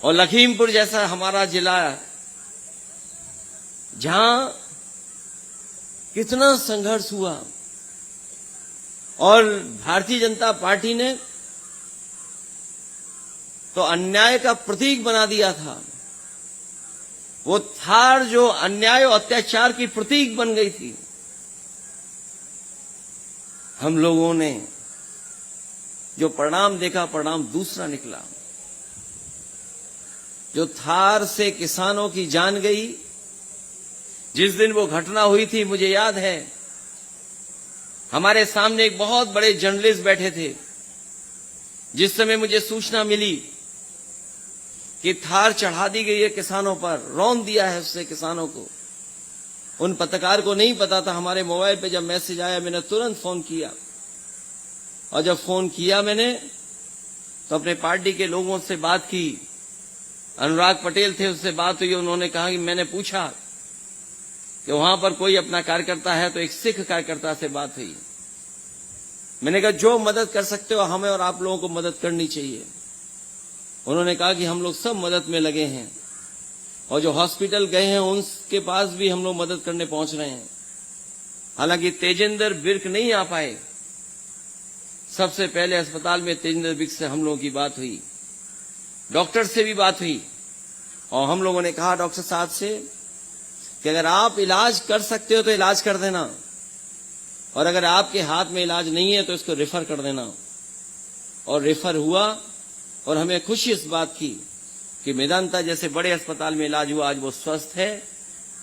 और लखीमपुर जैसा हमारा जिला जहां कितना संघर्ष हुआ और भारतीय जनता पार्टी ने तो अन्याय का प्रतीक बना दिया था। वो थार जो अन्याय और अत्याचार की प्रतीक बन गई थी। हम लोगों ने जो परिणाम देखा, परिणाम दूसरा निकला। जो थार से किसानों की जान गई, जिस दिन वो घटना हुई थी मुझे याद है, हमारे सामने एक बहुत बड़े जर्नलिस्ट बैठे थे। जिस समय मुझे सूचना मिली कि थार चढ़ा दी गई है किसानों पर, रौंद दिया है उससे किसानों को, उन पत्रकार को नहीं पता था। हमारे मोबाइल पे जब मैसेज आया मैंने तुरंत फोन किया, और जब फोन किया मैंने तो अपने पार्टी के लोगों से बात की। अनुराग पटेल थे, उससे बात हुई। उन्होंने कहा कि मैंने पूछा कि वहां पर कोई अपना कार्यकर्ता है, तो एक सिख कार्यकर्ता से बात हुई। मैंने कहा जो मदद कर सकते हो हमें और आप लोगों को मदद करनी चाहिए। उन्होंने कहा कि हम लोग सब मदद में लगे हैं, और जो हॉस्पिटल गए हैं उनके पास भी हम लोग मदद करने पहुंच रहे हैं। हालांकि तेजेंद्र बिर्क नहीं आ पाए। सबसे पहले अस्पताल में तेजेंद्र बिर्क से हम लोगों की बात हुई, डॉक्टर से भी बात हुई, और हम लोगों ने कहा डॉक्टर साहब से कि अगर आप इलाज कर सकते हो तो इलाज कर देना, और अगर आपके हाथ में इलाज नहीं है तो इसको रेफर कर देना। और रेफर हुआ, और हमें खुशी इस बात की कि मेदांता जैसे बड़े अस्पताल में इलाज हुआ, आज वो स्वस्थ है,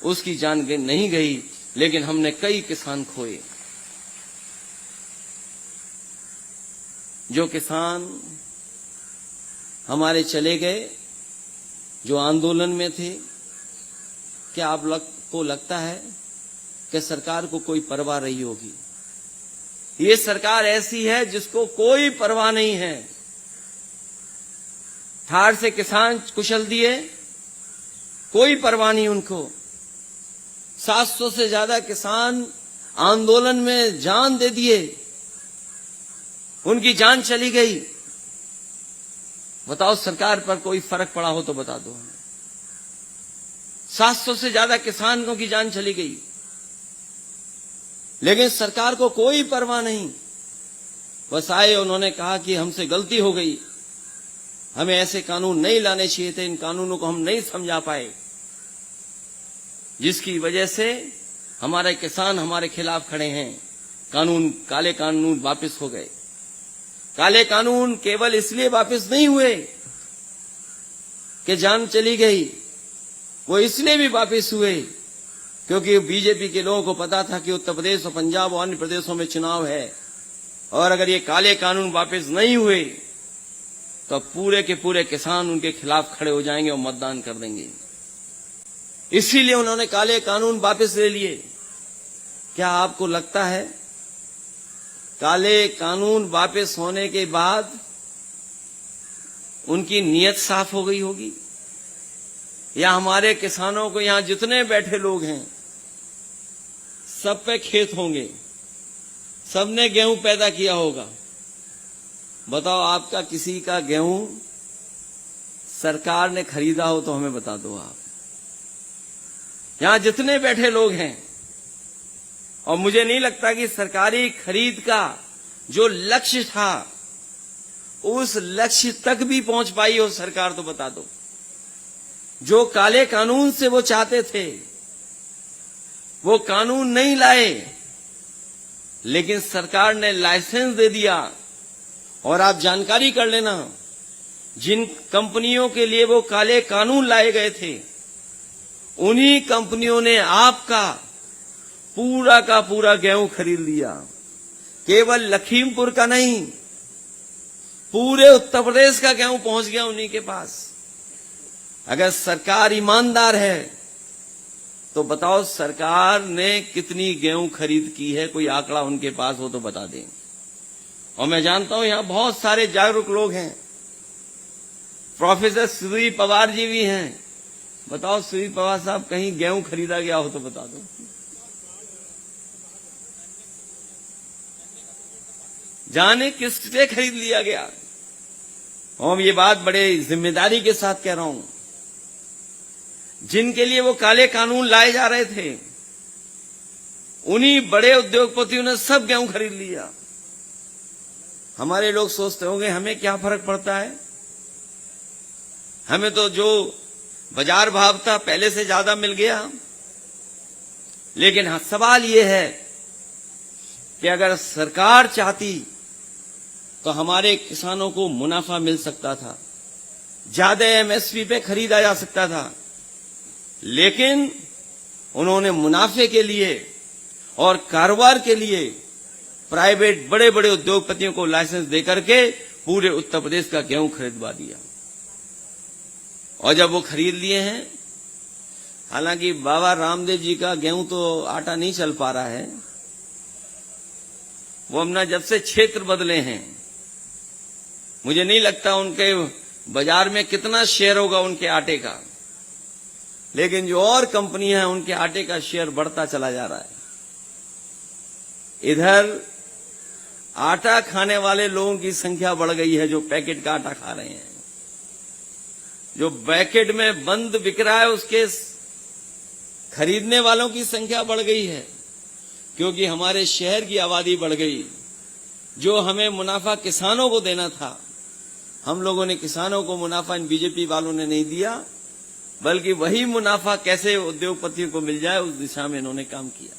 उसकी जान नहीं गई, लेकिन हमने कई किसान खोए। जो किसान हमारे चले गए, जो आंदोलन में थे, क्या आप को लगता है कि सरकार को कोई परवाह रही होगी? ये सरकार ऐसी है जिसको कोई परवाह नहीं है। थार से किसान कुचल दिए, कोई परवाह नहीं उनको। 700 से ज्यादा किसान आंदोलन में जान दे दिए, उनकी जान चली गई। बताओ सरकार पर कोई फर्क पड़ा हो तो बता दो हमें। 700 से ज्यादा किसानों की जान चली गई, लेकिन सरकार को कोई परवाह नहीं। बस आए, उन्होंने कहा कि हमसे गलती हो गई, हमें ऐसे कानून नहीं लाने चाहिए थे, इन कानूनों को हम नहीं समझा पाए, जिसकी वजह से हमारे किसान हमारे खिलाफ खड़े हैं। काले कानून वापस हो गए। काले कानून केवल इसलिए वापस नहीं हुए कि जान चली गई, वो इसलिए भी वापस हुए क्योंकि बीजेपी के लोगों को पता था कि उत्तर प्रदेश और पंजाब और अन्य प्रदेशों में चुनाव है, और अगर ये काले कानून वापस नहीं हुए तो पूरे के पूरे किसान उनके खिलाफ खड़े हो जाएंगे और मतदान कर देंगे। इसीलिए उन्होंने काले कानून वापस ले लिए। क्या आपको लगता है काले कानून वापस होने के बाद उनकी नीयत साफ हो गई होगी? या हमारे किसानों को यहां जितने बैठे लोग हैं सब पे खेत होंगे, सबने गेहूं पैदा किया होगा। बताओ आपका किसी का गेहूं सरकार ने खरीदा हो तो हमें बता दो आप। यहां जितने बैठे लोग हैं, और मुझे नहीं लगता कि सरकारी खरीद का जो लक्ष्य था उस लक्ष्य तक भी पहुंच पाई हो सरकार, तो बता दो। जो काले कानून से वो चाहते थे वो कानून नहीं लाए, लेकिन सरकार ने लाइसेंस दे दिया। और आप जानकारी कर लेना, जिन कंपनियों के लिए वो काले कानून लाए गए थे, उन्हीं कंपनियों ने आपका पूरा का पूरा गेहूं खरीद लिया। केवल लखीमपुर का नहीं, पूरे उत्तर प्रदेश का गेहूं पहुंच गया उन्हीं के पास। अगर सरकार ईमानदार है तो बताओ सरकार ने कितनी गेहूं खरीद की है? कोई आंकड़ा उनके पास हो तो बता दें। और मैं जानता हूं यहां बहुत सारे जागरूक लोग हैं। प्रोफेसर सुधीर पवार जी भी हैं। बताओ सुधीर पवार साहब, कहीं गेहूं खरीदा गया हो तो बता दो। जाने किससे खरीद लिया गया? और ये बात बड़े जिम्मेदारी के साथ कह रहा हूं, जिनके लिए वो काले कानून लाए जा रहे थे, उन्हीं बड़े उद्योगपतियों ने सब गेहूं खरीद लिया। हमारे लोग सोचते होंगे हमें क्या फर्क पड़ता है, हमें तो जो बाजार भाव था पहले से ज्यादा मिल गया। लेकिन हाँ, सवाल यह है कि अगर सरकार चाहती तो हमारे किसानों को मुनाफा मिल सकता था, ज्यादा एमएसपी पे खरीदा जा सकता था। लेकिन उन्होंने मुनाफे के लिए और कारोबार के लिए प्राइवेट बड़े बड़े उद्योगपतियों को लाइसेंस देकर के पूरे उत्तर प्रदेश का गेहूं खरीदवा दिया। और जब वो खरीद लिए हैं, हालांकि बाबा रामदेव जी का गेहूं तो आटा नहीं चल पा रहा है, वो अपना जब से क्षेत्र बदले हैं, मुझे नहीं लगता उनके बाजार में कितना शेयर होगा उनके आटे का। लेकिन जो और कंपनियां हैं उनके आटे का शेयर बढ़ता चला जा रहा है। इधर आटा खाने वाले लोगों की संख्या बढ़ गई है, जो पैकेट का आटा खा रहे हैं। जो पैकेट में बंद बिक रहा है उसके खरीदने वालों की संख्या बढ़ गई है, क्योंकि हमारे शहर की आबादी बढ़ गई। जो हमें मुनाफा किसानों को देना था, हम लोगों ने किसानों को मुनाफा इन बीजेपी वालों ने नहीं दिया, बल्कि वही मुनाफा कैसे उद्योगपतियों को मिल जाए उस दिशा में इन्होंने काम किया।